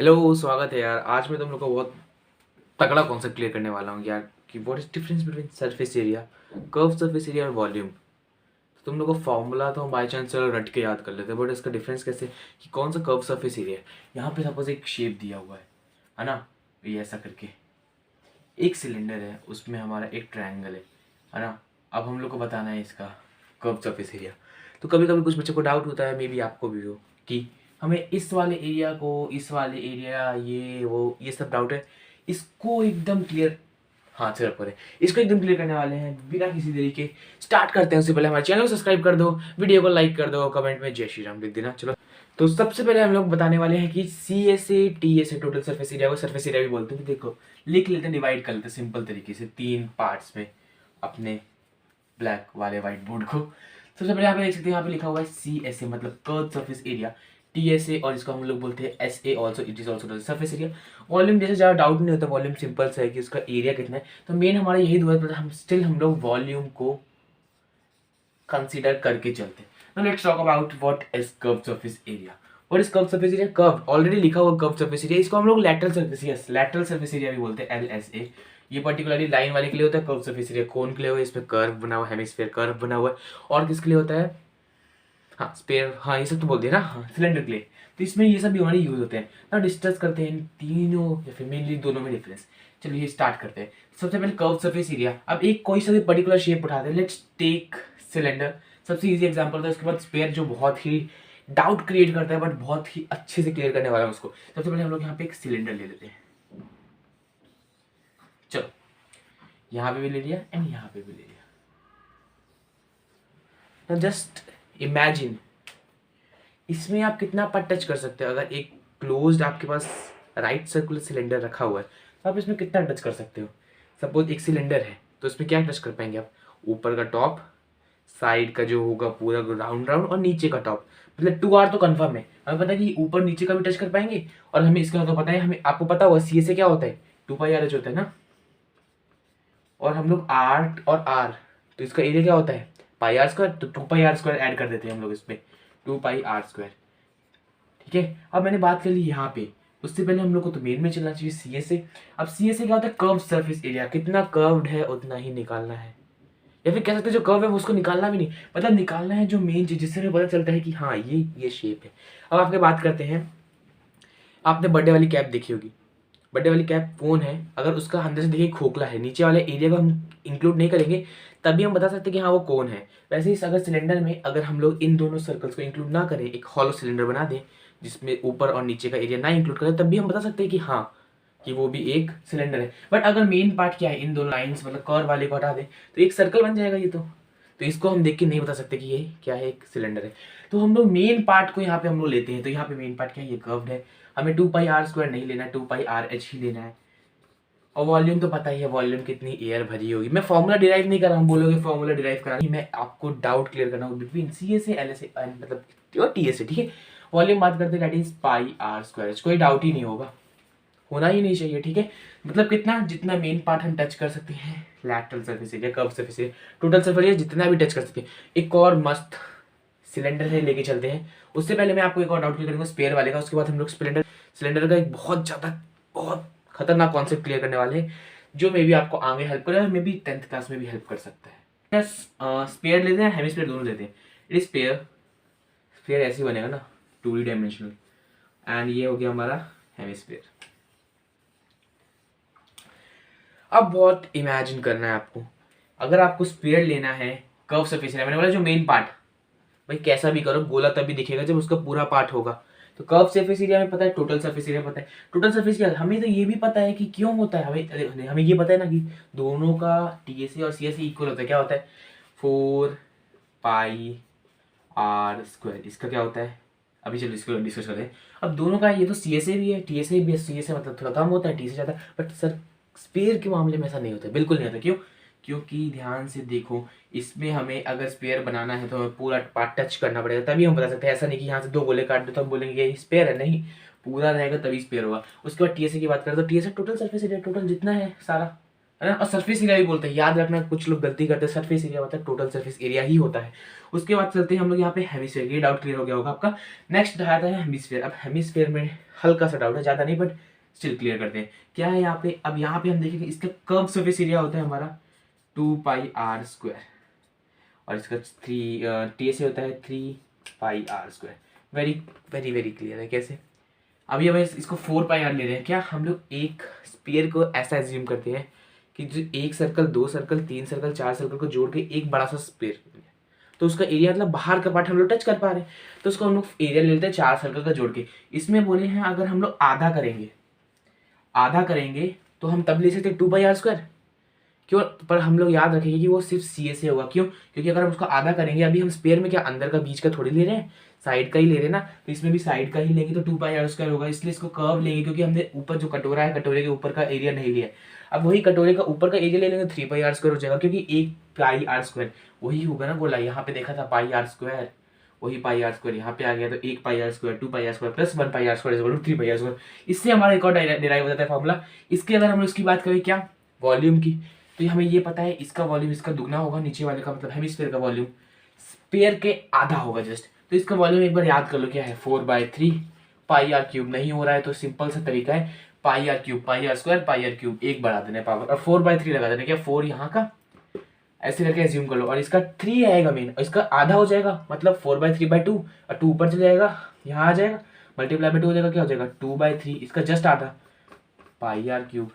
Hello, स्वागत है यार। आज मैं तुम लोग को बहुत तगड़ा कॉन्सेप्ट क्लियर करने वाला हूँ यार कि what is difference between surface area, curve surface area और वॉल्यूम। तो तुम लोग को फॉर्मूला तो हम बाई चांस चलो रट के याद कर लेते हैं, बट इसका डिफरेंस कैसे कि कौन सा कर्व सरफेस एरिया है। यहाँ पे सपोज एक शेप दिया हुआ है ना, ये ऐसा करके एक सिलेंडर है, उसमें हमारा एक ट्रायंगल है ना। अब हम लोग को बताना है इसका कर्व सरफेस एरिया। तो कभी कभी कुछ बच्चों को डाउट होता है, मे बी आपको भी हो, कि हमें इस वाले एरिया को, इस वाले एरिया, ये वो, ये सब डाउट है। इसको एकदम क्लियर, हाँ चलो परे, इसको एकदम क्लियर करने वाले हैं बिना किसी देरी के। स्टार्ट करते हैं। उससे पहले हमारे चैनल को सब्सक्राइब कर दो, वीडियो को लाइक कर दो, कमेंट में जय श्री राम लिख देना। चलो, तो सबसे पहले हम लोग बताने वाले हैं कि C S A T S A total surface area को सरफेस एरिया भी बोलते हैं। तो देखो, लिख लेते हैं, डिवाइड कर लेते हैं सिंपल तरीके से तीन पार्ट्स में अपने ब्लैक वाले वाइट बोर्ड को। सबसे पहले यहाँ पे देख सकते हैं, यहाँ पे लिखा हुआ है सी एस ए मतलब curve surface area, T S ए और इसको हम लोग बोलते हैं S A also, it is also surface area. Volume जैसे ज़्यादा डाउट नहीं होता, वॉल्यूम सिंपल सा है कि उसका एरिया कितना है। तो मेन हमारा यही दो है, हम लोग वॉल्यूम को कंसीडर करके चलते हैं। Now let's talk about what is curve surface area. What is curve surface area? Curve already लिखा हुआ कर्व सरफेस एरिया, इसको हम लोग lateral surface, yes lateral surface area भी बोलते हैं, LSA। ये पर्टिकुलरली लाइन वाले के लिए होता है कर्व सरफेस एरिया। कोन के लिए हुआ है, इस पे कर्व बना हुआ है, हेमिस्फीयर कर्व बना हुआ है। और किसके लिए होता है? हाँ स्पेयर, हाँ ये सब तो बोल दिया ना, हाँ सिलेंडर के लिए। तो इसमें ये सब भी हमारे यूज होते हैं ना। डिस्कस करते हैं इन तीनों या फिर मेनली दोनों में डिफरेंस। चलिए स्टार्ट करते हैं। सबसे पहले कर्व सरफेस एरिया। अब एक कोई सा भी पर्टिकुलर शेप उठाते हैं, लेट्स टेक सिलेंडर, सबसे इजी एग्जांपल था। उसके बाद स्पेयर जो बहुत ही डाउट क्रिएट करता है बट बहुत ही अच्छे से क्लियर करने वाला है उसको। सबसे पहले हम लोग यहाँ पे एक सिलेंडर ले लेते हैं। चलो, यहाँ पे भी ले लिया एंड यहाँ पे भी ले लिया। जस्ट इमेजिन, इसमें आप कितना पार्ट टच कर सकते हो। अगर एक क्लोज्ड आपके पास राइट सर्कुलर सिलेंडर रखा हुआ है तो आप इसमें कितना टच कर सकते हो। सपोज एक सिलेंडर है तो इसमें क्या टच कर पाएंगे आप? ऊपर का टॉप, साइड का जो होगा पूरा राउंड राउंड, और नीचे का टॉप। मतलब 2R तो कंफर्म है। हमें पता है कि ऊपर नीचे का भी टच कर पाएंगे। और हमें इसका तो पता है, हमें आपको पता होगा सी से क्या होता है, 2πRH होता है ना। और हम लोग R और R, तो इसका एरिया क्या होता है? πr²। तो 2πr² ऐड कर देते हैं हम लोग इसमें, 2πr²। ठीक है, अब मैंने बात कर ली यहाँ पे। उससे पहले हम लोग को तो मेन में चलना चाहिए सी से। अब सी से क्या होता है? Curve surface area. कितना कर्व्ड है उतना ही निकालना है, या फिर कह सकते हैं जो कर्व है उसको निकालना भी नहीं, मतलब निकालना है जो मेन चीज, जिससे हमें पता चलता है कि हाँ ये शेप है। अब आपके बात करते हैं, आपने बर्थडे वाली कैप देखी होगी। बर्थडे वाली कैप कौन है? अगर उसका अंदर से देखिए खोखला है, नीचे वाले एरिया को हम इंक्लूड नहीं करेंगे तभी हम बता सकते हैं कि हाँ वो कौन है। वैसे ही अगर सिलेंडर में अगर हम लोग इन दोनों सर्कल्स को इंक्लूड ना करें, एक हॉलो सिलेंडर बना दें जिसमें ऊपर और नीचे का एरिया ना इंक्लूड करें, तब भी हम बता सकते हैं कि हाँ कि वो भी एक सिलेंडर है। बट अगर मेन पार्ट क्या है, इन दोनों लाइन्स मतलब कर्व वाले को हटा दें तो एक सर्कल बन जाएगा ये तो इसको हम देख के नहीं बता सकते कि ये क्या है, एक सिलेंडर है। तो हम लोग मेन पार्ट को यहाँ पे हम लोग लेते हैं। तो यहाँ पे मेन पार्ट क्या है? ये कर्व्ड है। हमें 2πr² नहीं लेना है, 2πRH ही लेना है। और वॉल्यूम तो पता ही है, वॉल्यूम कितनी एयर भरी होगी। मैं फॉर्मूला डिराइव नहीं कर रहा हूँ, बोलोगे फॉर्मूला डिराइव करा, मैं आपको डाउट क्लियर करना हूँ between C S A, L S A मतलब टी एस ए। ठीक है, वॉल्यूम बात करते हैं, दैट इज πr²। कोई डाउट ही नहीं होगा, होना ही नहीं चाहिए। ठीक है, मतलब कितना, जितना मेन पार्ट हम टच कर सकते हैं, lateral surface area, curve surface area, total surface area जितना भी टच कर सकते हैं। एक और मस्त सिलेंडर से लेके चलते हैं। उससे पहले मैं आपको एक और डाउट क्लियर करूंगा स्पेयर वाले का। उसके बाद हम लोग सिलेंडर का एक बहुत ज़्यादा बहुत खतरनाक कॉन्सेप्ट क्लियर करने वाले हैं, जो मे बी आपको आगे हेल्प करे और मे बी 10th क्लास में भी हेल्प कर सकता है। स्पेयर लेते हैं, हेमिस्फीयर दोनों लेते हैं। इट इज स्पेयर, स्पेयर ऐसे ही बनेगा ना, 2D डायमेंशनल, एंड ये हो गया हमारा हेमिस्फीयर। अब बहुत इमेजिन करना है आपको। अगर आपको स्पेयर लेना है कर्व सरफेस एरिया, मैंने बोला जो मेन पार्ट, भाई कैसा भी करो गोला तभी दिखेगा जब उसका पूरा पार्ट होगा। तो कर्व सरफेस एरिया में पता है, टोटल सरफेस एरिया पता है। टोटल सरफेस क्या है? हमें तो ये भी पता है कि क्यों होता है। हमें ये पता है ना कि दोनों का टीएसए और सीएसए इक्वल होता है। क्या होता है? 4πr²। इसका क्या होता है? अभी चलो इसको डिस्कस करते हैं। अब दोनों का ये तो सीएसए भी है, टीएसए भी है। सीएसए मतलब थोड़ा कम होता है, टीएसए ज़्यादा। बट सर स्पेयर के मामले में ऐसा नहीं होता, बिल्कुल नहीं होता। क्यों? क्योंकि ध्यान से देखो, इसमें हमें अगर स्पेयर बनाना है तो हमें पूरा पार्ट टच करना पड़ेगा, तभी हम बता सकते हैं। ऐसा नहीं कि यहाँ से दो गोले काट दो तो हम बोलेंगे ये स्पेयर है, नहीं, पूरा रहेगा तभी स्पेयर होगा। उसके बाद टीएसए की बात करें तो TSA total surface area, total जितना है सारा है ना। और सरफेस एरिया भी बोलते हैं, याद रखना, कुछ लोग गलती करते हैं, सरफेस एरिया होता है टोटल सरफेस एरिया ही होता है। उसके बाद चलते हैं हम लोग यहाँ पे हेमिस्फीयर, ये डाउट क्लियर हो गया होगा आपका। नेक्स्ट आता है हेमिस्फीयर। अब हेमिस्फीयर में हल्का सा डाउट है, ज़्यादा नहीं बट स्टिल क्लियर करते हैं। क्या है यहाँ पे, अब यहाँ पे हम देखेंगे इसका कर्व सरफेस एरिया होता है हमारा 2πr², और इसका टी से होता है 3πr²। Very very very clear है। कैसे, अभी हम इसको 4πr ले रहे हैं। क्या हम लोग एक स्पीयर को ऐसा एज्यूम करते हैं कि जो एक सर्कल, दो सर्कल, तीन सर्कल, चार सर्कल को जोड़ के एक बड़ा सा स्पीयर, तो उसका एरिया मतलब बाहर का पार्ट हम लोग टच कर पा रहे हैं, तो उसको हम लोग एरिया ले लेते हैं 4 सर्कल का जोड़ के। इसमें बोले हैं अगर हम लोग आधा करेंगे तो हम तब ले सकते हैं 2πr²। क्यों, पर हम लोग याद रखेंगे कि वो सिर्फ सी ए से होगा। क्यों, क्योंकि अगर हम उसको आधा करेंगे, अभी हम स्पेयर में क्या अंदर का बीच का थोड़ी ले रहे हैं, साइड का ही ले रहे हैं ना, तो इसमें भी साइड का ही लेंगे तो 2πr² होगा। इसलिए इसको कर्व लेंगे, क्योंकि हमने ऊपर जो कटोरा है, कटोरे के ऊपर का एरिया नहीं लिया। अब वही कटोरे का ऊपर का एरिया ले लेंगे 3πr² हो जाएगा, क्योंकि एक πr² वही होगा ना गोला। यहाँ पे देखा था πr², वही πr², यहाँ पे आ गया तो 1πr², 2πr² plus 1πr² 3πr²। इससे हमारा एक और डिराइव हो जाता है फॉर्मूला। इसके अगर हम लोग इसकी बात करें क्या, वॉल्यूम की, तो हमें ये पता है इसका वॉल्यूम इसका दुगना होगा, नीचे वाले का मतलब हेमिस्फीयर का वॉल्यूम स्पेयर के आधा होगा जस्ट। तो इसका वॉल्यूम एक बार याद कर लो क्या है, 4/3 πr³ नहीं हो रहा है तो सिंपल सा तरीका है πr³ πr², एक बढ़ा देना पावर और 4/3 लगा देना। क्या 4 यहाँ का ऐसे करके एज्यूम कर लो, और इसका 3 आएगा मेन, और इसका आधा हो जाएगा मतलब 4/3/2, और 2 ऊपर चले जाएगा, यहाँ आ जाएगा, मल्टीप्लाई बाय 2 हो जाएगा, क्या हो जाएगा 2/3, इसका जस्ट आधा πr³